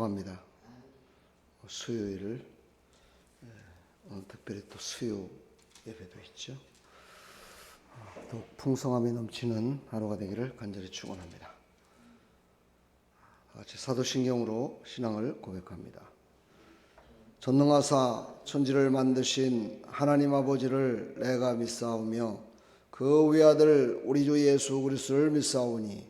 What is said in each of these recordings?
축복합니다. 수요일을 오늘 특별히 또 수요 예배도 있죠. 또 풍성함이 넘치는 하루가 되기를 간절히 축원합니다. 같이 사도신경으로 신앙을 고백합니다. 전능하사 천지를 만드신 하나님 아버지를 내가 믿사오며 그 외아들 우리 주 예수 그리스도를 믿사오니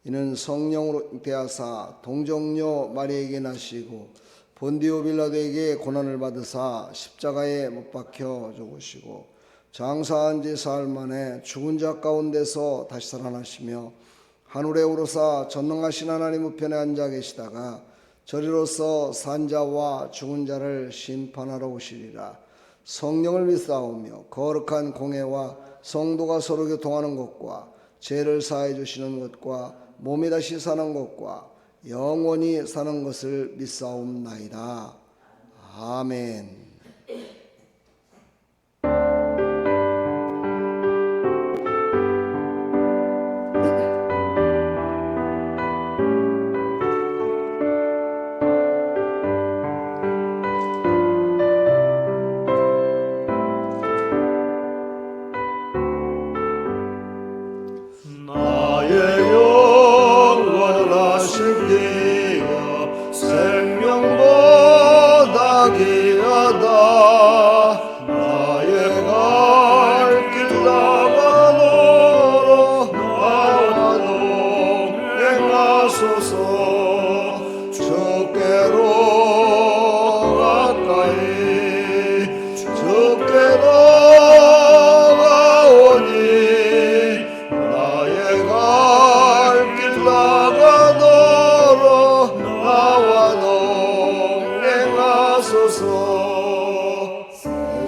이는 성령으로 잉태하사 동정녀 마리아에게 나시고 본디오 빌라도에게 고난을 받으사 십자가에 못 박혀 죽으시고 장사한 지 사흘 만에 죽은 자 가운데서 다시 살아나시며 하늘에 오르사 전능하신 하나님 우편에 앉아 계시다가 저리로서 산 자와 죽은 자를 심판하러 오시리라. 성령을 믿사오며 거룩한 공회와 성도가 서로 교통하는 것과 죄를 사해 주시는 것과 몸이 다시 사는 것과 영원히 사는 것을 믿사옵나이다. 아멘.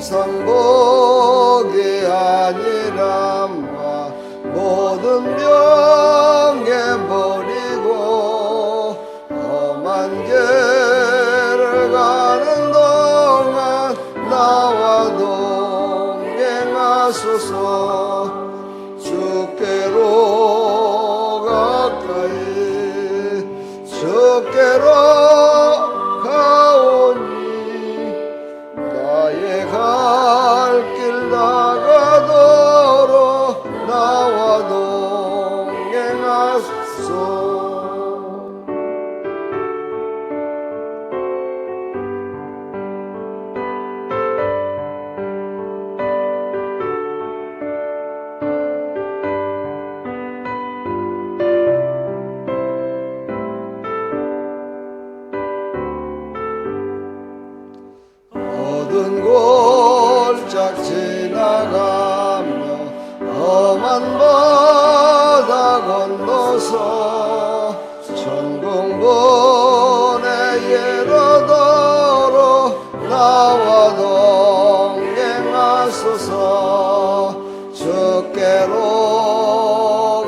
세상 복이 아니라 모든 병에 버리고 험한 길을 가는 동안 나와 동행하소서. 주께로 가까이 주께로 가오니 나의 갈 길 나가도록 나와 동행하소서. 모든 골짝 지나가며 험한 바다 건너서 천국 보내 이르도록 나와 동행하소서. 주께로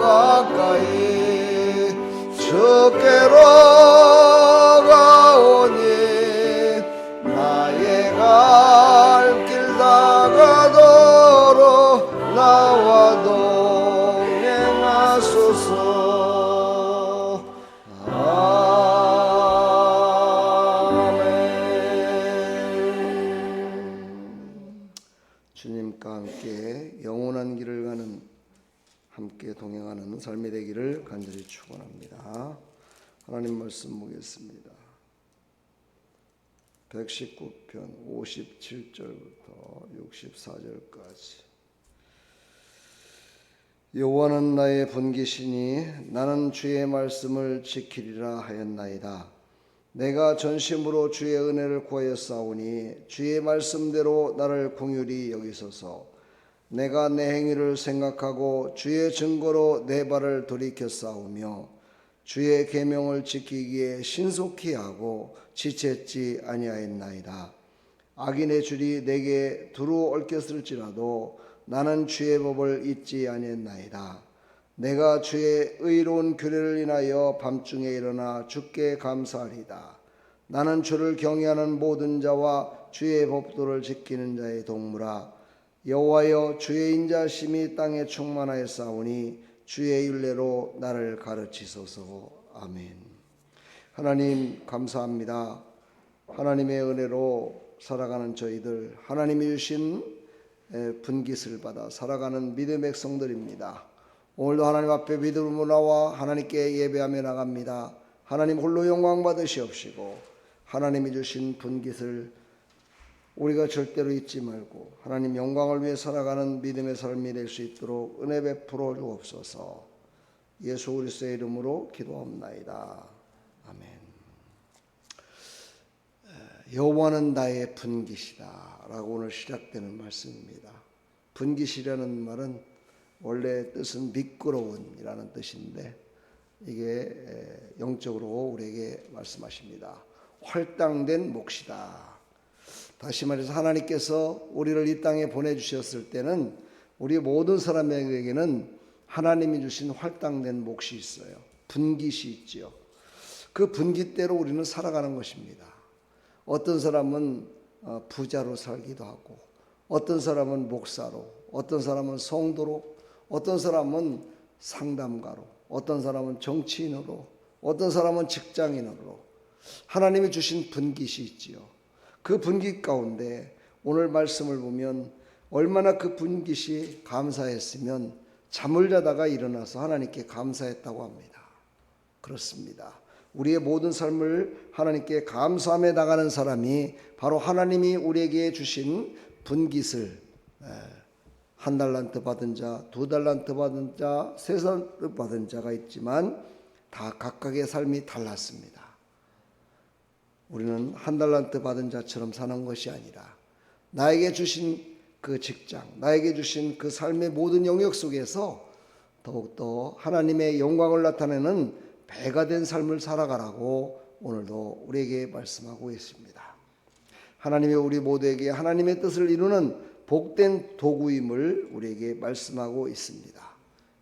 가까이 주께로 가오니 나의 갈 길 나가도록 나와 동행하소서. 아멘. 주님과 함께 영원한 길을 가는 함께 동행하는 삶이 되기를 간절히 축원합니다. 하나님 말씀 보겠습니다. 119편 57절부터 64절까지. 여호와는 나의 분기시니 나는 주의 말씀을 지키리라 하였나이다. 내가 전심으로 주의 은혜를 구하였사오니 주의 말씀대로 나를 긍휼히 여기소서. 내가 내 행위를 생각하고 주의 증거로 내 발을 돌이켰사오며 주의 계명을 지키기에 신속히 하고 지체치 아니하였나이다. 악인의 줄이 내게 두루 얽혔을지라도 나는 주의 법을 잊지 아니했나이다. 내가 주의 의로운 규례를 인하여 밤중에 일어나 주께 감사하리다. 나는 주를 경외하는 모든 자와 주의 법도를 지키는 자의 동무라. 여호와여, 주의 인자심이 땅에 충만하였사오니 주의 율례로 나를 가르치소서. 아멘. 하나님 감사합니다. 하나님의 은혜로 살아가는 저희들, 하나님이 주신 분깃을 받아 살아가는 믿음의 백성들입니다. 오늘도 하나님 앞에 믿음으로 나와 하나님께 예배하며 나갑니다. 하나님 홀로 영광 받으시옵시고 하나님이 주신 분깃을 우리가 절대로 잊지 말고 하나님 영광을 위해 살아가는 믿음의 삶이 될 수 있도록 은혜 베풀어 주옵소서. 예수 그리스도의 이름으로 기도합나이다. 아멘. 여호와는 나의 분깃이다 라고 오늘 시작되는 말씀입니다. 분깃이라는 말은 원래 뜻은 미끄러운 이라는 뜻인데 이게 영적으로 우리에게 말씀하십니다. 할당된 몫이다. 다시 말해서 하나님께서 우리를 이 땅에 보내주셨을 때는 우리 모든 사람에게는 하나님이 주신 할당된 몫이 있어요. 분깃이 있지요. 그 분깃대로 우리는 살아가는 것입니다. 어떤 사람은 부자로 살기도 하고, 어떤 사람은 목사로, 어떤 사람은 성도로, 어떤 사람은 상담가로, 어떤 사람은 정치인으로, 어떤 사람은 직장인으로 하나님이 주신 분깃이 있지요. 그 분깃 가운데 오늘 말씀을 보면 얼마나 그 분깃이 감사했으면 잠을 자다가 일어나서 하나님께 감사했다고 합니다. 그렇습니다. 우리의 모든 삶을 하나님께 감사하며 나가는 사람이 바로 하나님이 우리에게 주신 분깃을 한 달란트 받은 자, 두 달란트 받은 자, 세 달란트 받은 자가 있지만 다 각각의 삶이 달랐습니다. 우리는 한 달란트 받은 자처럼 사는 것이 아니라 나에게 주신 그 직장, 나에게 주신 그 삶의 모든 영역 속에서 더욱더 하나님의 영광을 나타내는 배가 된 삶을 살아가라고 오늘도 우리에게 말씀하고 있습니다. 하나님이 우리 모두에게 하나님의 뜻을 이루는 복된 도구임을 우리에게 말씀하고 있습니다.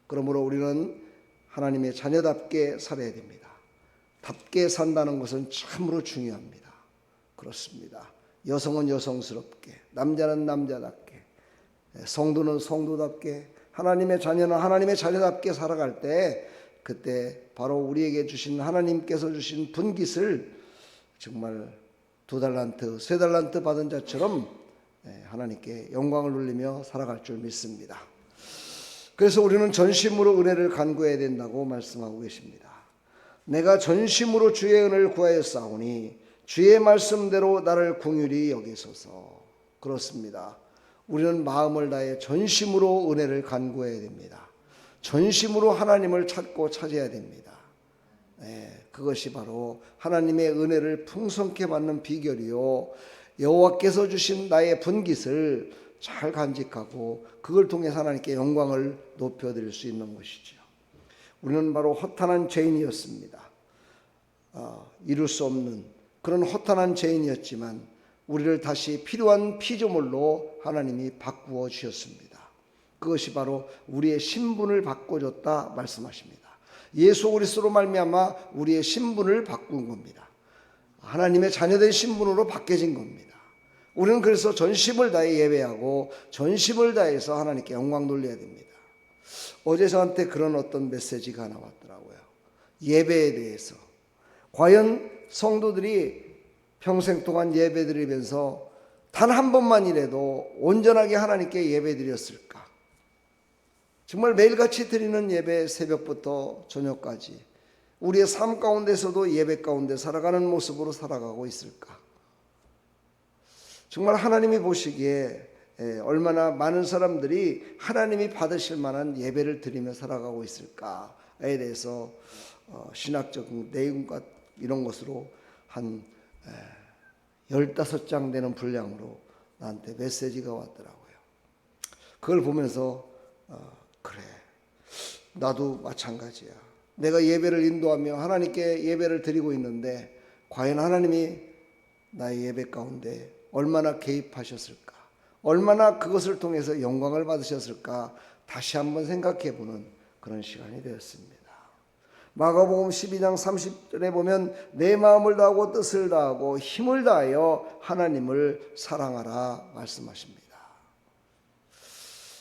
그러므로 우리는 하나님의 자녀답게 살아야 됩니다. 답게 산다는 것은 참으로 중요합니다. 그렇습니다. 여성은 여성스럽게, 남자는 남자답게, 성도는 성도답게, 하나님의 자녀는 하나님의 자녀답게 살아갈 때 그때 바로 우리에게 주신 하나님께서 주신 분깃을 정말 두 달란트, 세 달란트 받은 자처럼 하나님께 영광을 돌리며 살아갈 줄 믿습니다. 그래서 우리는 전심으로 은혜를 간구해야 된다고 말씀하고 계십니다. 내가 전심으로 주의 은혜를 구하였사오니 주의 말씀대로 나를 긍휼히 여기소서. 그렇습니다. 우리는 마음을 다해 전심으로 은혜를 간구해야 됩니다. 전심으로 하나님을 찾고 찾아야 됩니다. 그것이 바로 하나님의 은혜를 풍성케 받는 비결이요, 여호와께서 주신 나의 분깃을 잘 간직하고 그걸 통해 하나님께 영광을 높여드릴 수 있는 것이죠. 우리는 바로 허탄한 죄인이었습니다. 이룰 수 없는 그런 허탄한 죄인이었지만 우리를 다시 필요한 피조물로 하나님이 바꾸어 주셨습니다. 그것이 바로 우리의 신분을 바꿔줬다 말씀하십니다. 예수 그리스도로 말미암아 우리의 신분을 바꾼 겁니다. 하나님의 자녀된 신분으로 바뀌어진 겁니다. 우리는 그래서 전심을 다해 예배하고 전심을 다해서 하나님께 영광 돌려야 됩니다. 어제 저한테 그런 어떤 메시지가 나왔더라고요. 예배에 대해서. 과연 성도들이 평생 동안 예배 드리면서 단 한 번만이라도 온전하게 하나님께 예배 드렸을까? 정말 매일같이 드리는 예배, 새벽부터 저녁까지 우리의 삶 가운데서도 예배 가운데 살아가는 모습으로 살아가고 있을까? 정말 하나님이 보시기에 얼마나 많은 사람들이 하나님이 받으실 만한 예배를 드리며 살아가고 있을까에 대해서 신학적 내용과 이런 것으로 한 15장 되는 분량으로 나한테 메시지가 왔더라고요. 그걸 보면서 그래, 나도 마찬가지야. 내가 예배를 인도하며 하나님께 예배를 드리고 있는데 과연 하나님이 나의 예배 가운데 얼마나 개입하셨을까, 얼마나 그것을 통해서 영광을 받으셨을까 다시 한번 생각해보는 그런 시간이 되었습니다. 마가복음 12장 30절에 보면 내 마음을 다하고 뜻을 다하고 힘을 다하여 하나님을 사랑하라 말씀하십니다.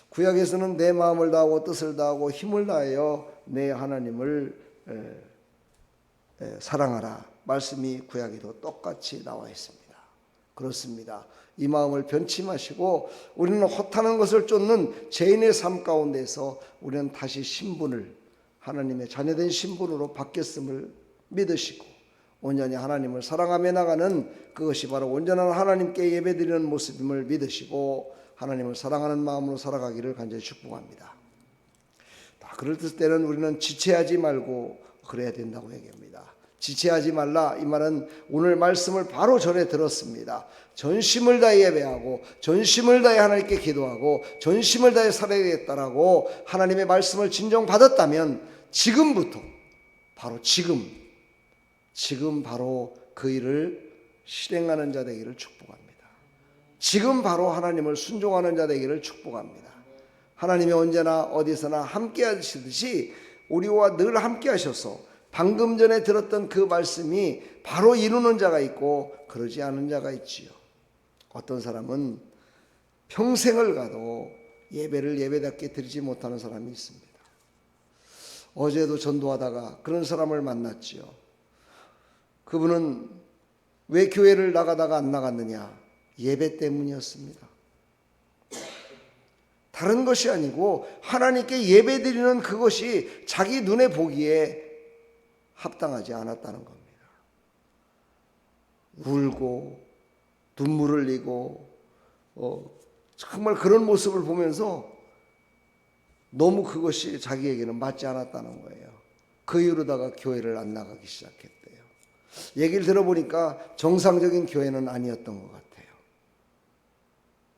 구약에서는 내 마음을 다하고 뜻을 다하고 힘을 다하여 내 하나님을 사랑하라 말씀이 구약에도 똑같이 나와 있습니다. 그렇습니다. 이 마음을 변치 마시고 우리는 허탄한 것을 쫓는 죄인의 삶 가운데서 우리는 다시 신분을 하나님의 자녀된 신분으로 바뀌었음을 믿으시고 온전히 하나님을 사랑하며 나가는 그것이 바로 온전한 하나님께 예배드리는 모습임을 믿으시고 하나님을 사랑하는 마음으로 살아가기를 간절히 축복합니다. 그럴 때는 우리는 지체하지 말고 그래야 된다고 얘기합니다. 지체하지 말라, 이 말은 오늘 말씀을 바로 전에 들었습니다. 전심을 다해 예배하고 전심을 다해 하나님께 기도하고 전심을 다해 살아야겠다라고 하나님의 말씀을 진정받았다면 지금부터 바로 지금 바로 그 일을 실행하는 자 되기를 축복합니다. 지금 바로 하나님을 순종하는 자 되기를 축복합니다. 하나님이 언제나 어디서나 함께 하시듯이 우리와 늘 함께 하셔서 방금 전에 들었던 그 말씀이 바로 이루는 자가 있고 그러지 않은 자가 있지요. 어떤 사람은 평생을 가도 예배를 예배답게 드리지 못하는 사람이 있습니다. 어제도 전도하다가 그런 사람을 만났지요. 그분은 왜 교회를 나가다가 안 나갔느냐? 예배 때문이었습니다. 다른 것이 아니고 하나님께 예배드리는 그것이 자기 눈에 보기에 합당하지 않았다는 겁니다. 울고 눈물을 흘리고 정말 그런 모습을 보면서 너무 그것이 자기에게는 맞지 않았다는 거예요. 그 이후로다가 교회를 안 나가기 시작했대요. 얘기를 들어보니까 정상적인 교회는 아니었던 것 같아요.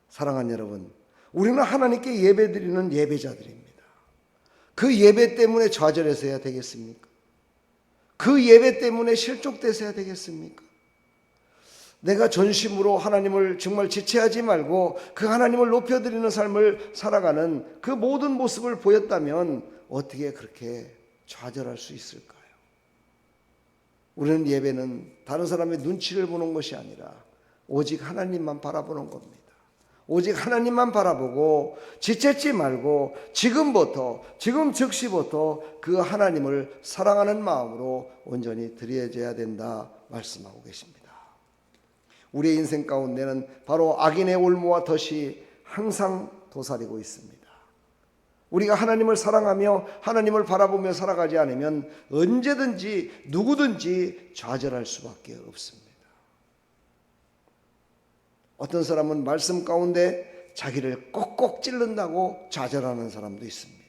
사랑하는 여러분, 우리는 하나님께 예배드리는 예배자들입니다. 그 예배 때문에 좌절해서야 되겠습니까? 그 예배 때문에 실족돼서야 되겠습니까? 내가 전심으로 하나님을 정말 지체하지 말고 그 하나님을 높여드리는 삶을 살아가는 그 모든 모습을 보였다면 어떻게 그렇게 좌절할 수 있을까요? 우리는 예배는 다른 사람의 눈치를 보는 것이 아니라 오직 하나님만 바라보는 겁니다. 오직 하나님만 바라보고 지체지 말고 지금 즉시부터 그 하나님을 사랑하는 마음으로 온전히 드려져야 된다 말씀하고 계십니다. 우리의 인생 가운데는 바로 악인의 올무와 덫이 항상 도사리고 있습니다. 우리가 하나님을 사랑하며 하나님을 바라보며 살아가지 않으면 언제든지 누구든지 좌절할 수밖에 없습니다. 어떤 사람은 말씀 가운데 자기를 꼭꼭 찌른다고 좌절하는 사람도 있습니다.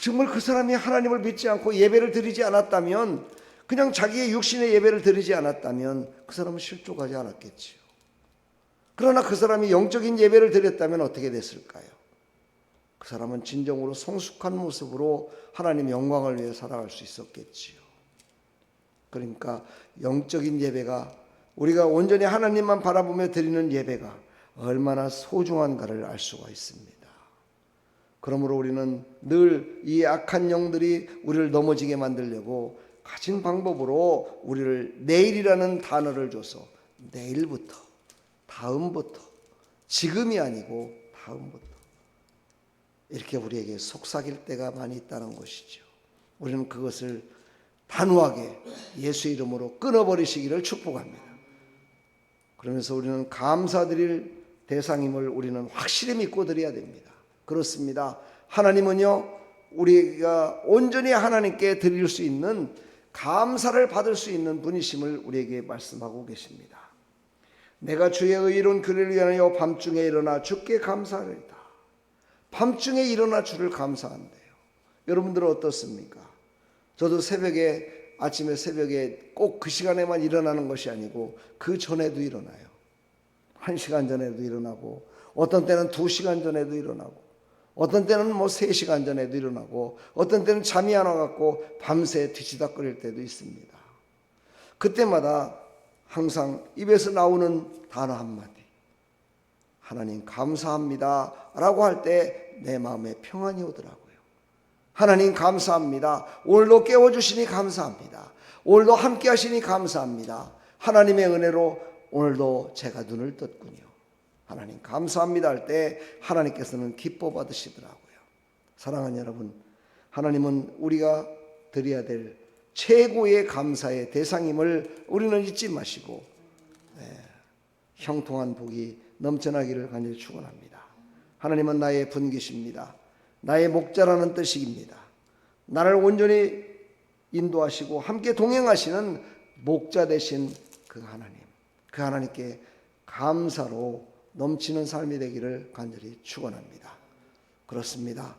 정말 그 사람이 하나님을 믿지 않고 예배를 드리지 않았다면, 그냥 자기의 육신의 예배를 드리지 않았다면 그 사람은 실족하지 않았겠지요. 그러나 그 사람이 영적인 예배를 드렸다면 어떻게 됐을까요? 그 사람은 진정으로 성숙한 모습으로 하나님의 영광을 위해 살아갈 수 있었겠지요. 그러니까 영적인 예배가, 우리가 온전히 하나님만 바라보며 드리는 예배가 얼마나 소중한가를 알 수가 있습니다. 그러므로 우리는 늘 이 악한 영들이 우리를 넘어지게 만들려고 가진 방법으로 우리를 내일이라는 단어를 줘서 내일부터, 다음부터, 지금이 아니고 다음부터 이렇게 우리에게 속삭일 때가 많이 있다는 것이죠. 우리는 그것을 단호하게 예수 이름으로 끊어버리시기를 축복합니다. 그러면서 우리는 감사드릴 대상임을 우리는 확실히 믿고 드려야 됩니다. 그렇습니다. 하나님은요, 우리가 온전히 하나님께 드릴 수 있는, 감사를 받을 수 있는 분이심을 우리에게 말씀하고 계십니다. 내가 주의 의로운 그를 위하여 밤중에 일어나 주께 감사하리이다. 밤중에 일어나 주를 감사한대요. 여러분들은 어떻습니까? 저도 아침에 새벽에 꼭 그 시간에만 일어나는 것이 아니고 그 전에도 일어나요. 1시간 전에도 일어나고, 어떤 때는 2시간 전에도 일어나고, 어떤 때는 3시간 전에도 일어나고, 어떤 때는 잠이 안 와갖고 밤새 뒤치다거릴 때도 있습니다. 그때마다 항상 입에서 나오는 단어 한마디, 하나님 감사합니다 라고 할 때 내 마음에 평안이 오더라고요. 하나님 감사합니다. 오늘도 깨워주시니 감사합니다. 오늘도 함께 하시니 감사합니다. 하나님의 은혜로 오늘도 제가 눈을 떴군요. 하나님 감사합니다 할 때 하나님께서는 기뻐 받으시더라고요. 사랑하는 여러분, 하나님은 우리가 드려야 될 최고의 감사의 대상임을 우리는 잊지 마시고 형통한 복이 넘쳐나기를 간절히 축원합니다. 하나님은 나의 분기십니다. 나의 목자라는 뜻입니다. 나를 온전히 인도하시고 함께 동행하시는 목자 되신 그 하나님, 그 하나님께 감사로 넘치는 삶이 되기를 간절히 축원합니다. 그렇습니다.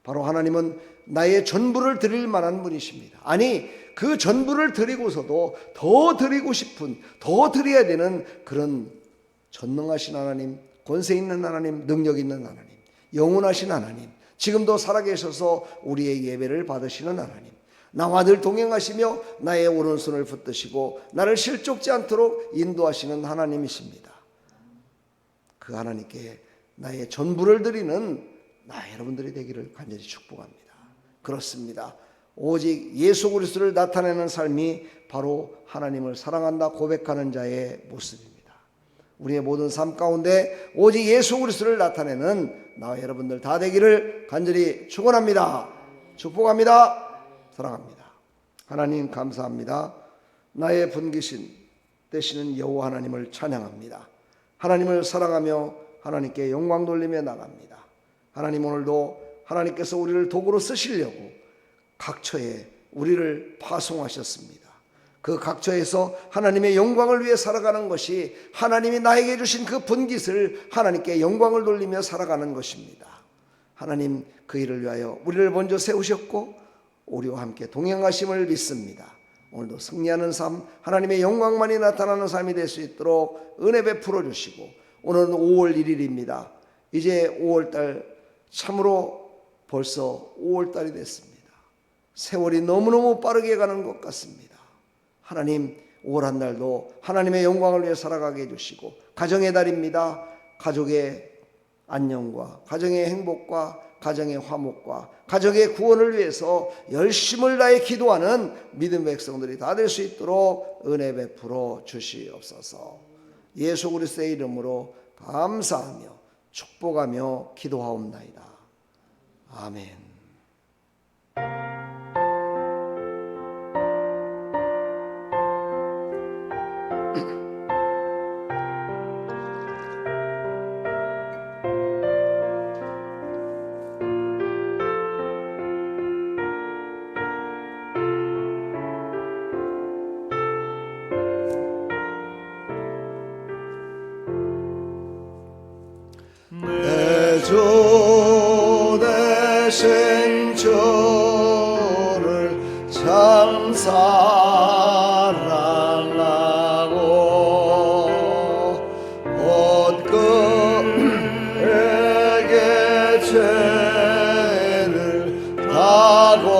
바로 하나님은 나의 전부를 드릴 만한 분이십니다. 아니, 그 전부를 드리고서도 더 드리고 싶은, 더 드려야 되는 그런 전능하신 하나님, 권세 있는 하나님, 능력 있는 하나님, 영원하신 하나님, 지금도 살아계셔서 우리의 예배를 받으시는 하나님, 나와 늘 동행하시며 나의 오른손을 붙드시고 나를 실족지 않도록 인도하시는 하나님이십니다. 그 하나님께 나의 전부를 드리는 나 여러분들이 되기를 간절히 축복합니다. 그렇습니다. 오직 예수 그리스도를 나타내는 삶이 바로 하나님을 사랑한다 고백하는 자의 모습입니다. 우리의 모든 삶 가운데 오직 예수 그리스도를 나타내는 나와 여러분들 다 되기를 간절히 축원합니다. 축복합니다. 사랑합니다. 하나님 감사합니다. 나의 분기신 되시는 여호와 하나님을 찬양합니다. 하나님을 사랑하며 하나님께 영광 돌리며 나갑니다. 하나님, 오늘도 하나님께서 우리를 도구로 쓰시려고 각처에 우리를 파송하셨습니다. 그 각처에서 하나님의 영광을 위해 살아가는 것이 하나님이 나에게 주신 그 분깃을 하나님께 영광을 돌리며 살아가는 것입니다. 하나님, 그 일을 위하여 우리를 먼저 세우셨고 우리와 함께 동행하심을 믿습니다. 오늘도 승리하는 삶, 하나님의 영광만이 나타나는 삶이 될 수 있도록 은혜 베풀어 주시고, 오늘은 5월 1일입니다. 이제 5월달, 참으로 벌써 5월달이 됐습니다. 세월이 너무너무 빠르게 가는 것 같습니다. 하나님, 5월 한 달도 하나님의 영광을 위해 살아가게 해주시고, 가정의 달입니다. 가족의 안녕과 가정의 행복과 가정의 화목과 가정의 구원을 위해서 열심을 다해 기도하는 믿음의 백성들이 다 될 수 있도록 은혜 베풀어 주시옵소서. 예수 그리스도의 이름으로 감사하며 축복하며 기도하옵나이다. 아멘. 주 되신 주를 참 사랑하고 곧 그에게 죄를 다고합니다.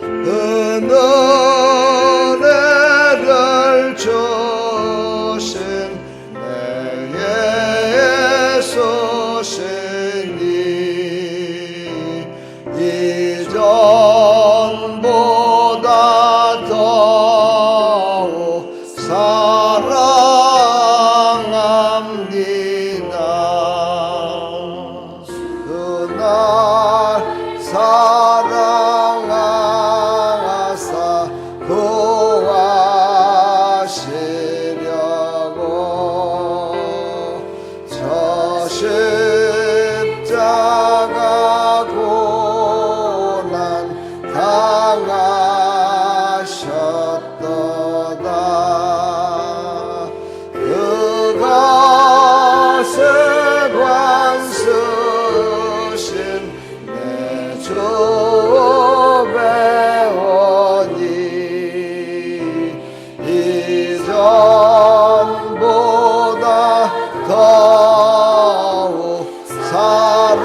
그 은혜를 주신 내게 예수시니 이전보다 더욱 사랑합니다. 그날 사랑하사 구하시려고 저 십자가 고난 당하셨도다. 그것을 관수신 내 주 배우니 이전보다 더욱 사랑합니다.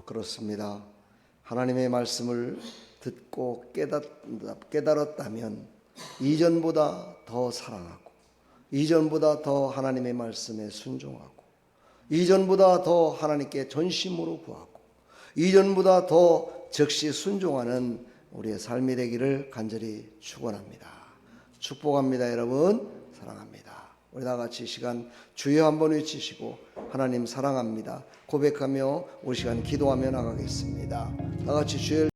그렇습니다. 하나님의 말씀을 듣고 깨달았다면 이전보다 더 사랑하고, 이전보다 더 하나님의 말씀에 순종하고, 이전보다 더 하나님께 전심으로 구하고, 이전보다 더 즉시 순종하는 우리의 삶이 되기를 간절히 축원합니다. 축복합니다. 여러분 사랑합니다. 우리 다 같이 시간 주여 한번 외치시고 하나님 사랑합니다 고백하며 우리 시간 기도하며 나가겠습니다. 다 같이 주여